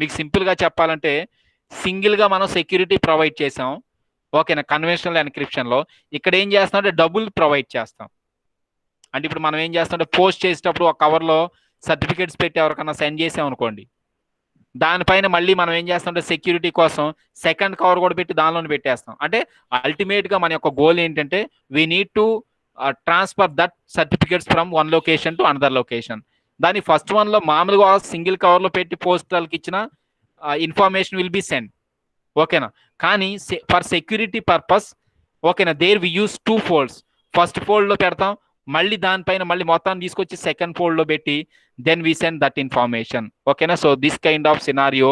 మీకు సింపుల్ గా చెప్పాలంటే సింగిల్ గా మనం సెక్యూరిటీ ప్రొవైడ్ చేసాం, ఓకేనా, కన్వెన్షనల్ ఎన్క్రిప్షన్ లో. ఇక్కడ ఏం చేస్తాం అంటే డబుల్ ప్రొవైడ్ చేస్తాం. అంటే ఇప్పుడు మనం ఏం చేస్తామంటే పోస్ట్ చేసేటప్పుడు ఒక కవర్ లో సర్టిఫికేట్స్ పెట్టి ఎవరికన్నా సెండ్ చేసాం అనుకోండి, దానిపైన మళ్ళీ మనం ఏం చేస్తామంటే సెక్యూరిటీ కోసం సెకండ్ కవర్ కూడా పెట్టి దానిలోనే పెట్టేస్తాం. అంటే అల్టిమేట్ గా మన యొక్క గోల్ ఏంటంటే we need to transfer that certificates from one location to another location. దాని ఫస్ట్ వన్ లో మామూలుగా సింగిల్ కవర్ లో పెట్టి పోస్టల్కి ఇచ్చిన ఇన్ఫర్మేషన్ విల్ బి సెండ్, ఓకేనా. కానీ ఫర్ సెక్యూరిటీ పర్పస్, ఓకేనా, there we use 2 folds. First fold లో పెడతాం, మళ్ళీ దానిపైన మళ్ళీ మొత్తాన్ని తీసుకొచ్చి సెకండ్ ఫోల్డ్ లో పెట్టి then we send that information, ఓకేనా. So this kind of scenario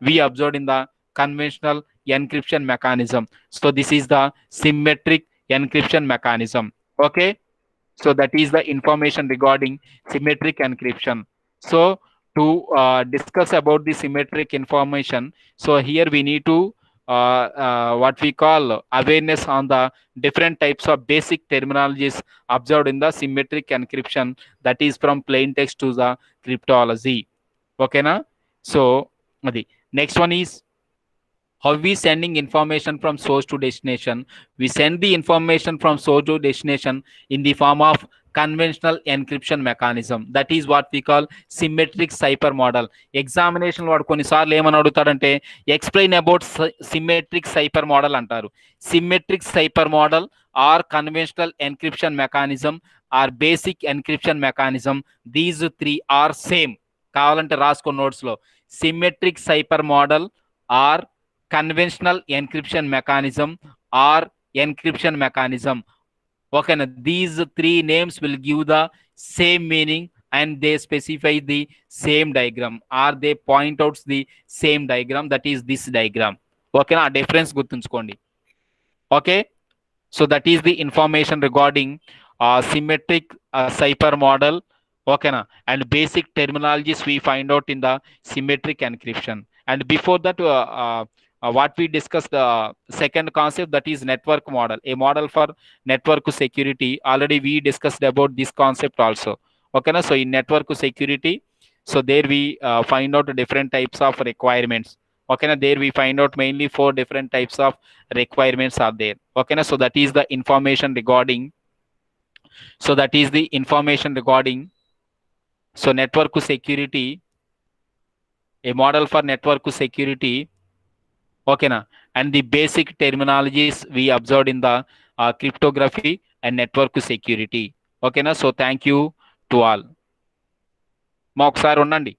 we observed in the conventional encryption mechanism. So this is the symmetric encryption mechanism. Okay, so that is the information regarding symmetric encryption. So to discuss about the symmetric information, so here we need to what we call awareness on the different types of basic terminologies observed in the symmetric encryption, that is from plain text to the cryptology. Okay na? So the next one is how we sending information from source to destination. We send the information from source to destination in the form of conventional encryption mechanism. That is what we call symmetric cipher model. Examination వాడు కొన్నిసార్లు ఏమని అడుగుతాడంటే explain about symmetric cyper model అంటారు. Symmetric cyper model are conventional encryption mechanism are basic encryption mechanism, these 3 are same. కావాలంటే రాసుకో notes లో. Symmetric cyper model are conventional encryption mechanism or encryption mechanism. Okay, now these 3 names will give the same meaning and they specify the same diagram or they point out the same diagram, that is this diagram. Okay, now difference గుర్తుంచుకోండి. Okay, so that is the information regarding symmetric cipher model. Okay, na, and basic terminologies we find out in the symmetric encryption. And before that what we discussed, the second concept, that is network model, a model for network security. Already we discussed about this concept also. Okay na? So in network security, so there we find out different types of requirements. Okay na? There we find out mainly 4 different types of requirements are there. Okay na? So that is the information regarding, so that is the information regarding, so network security, a model for network security. Okay na? And the basic terminologies we observed in the cryptography and network security. Okay na? So thank you to all. మా ఒకసారి ఉండండి.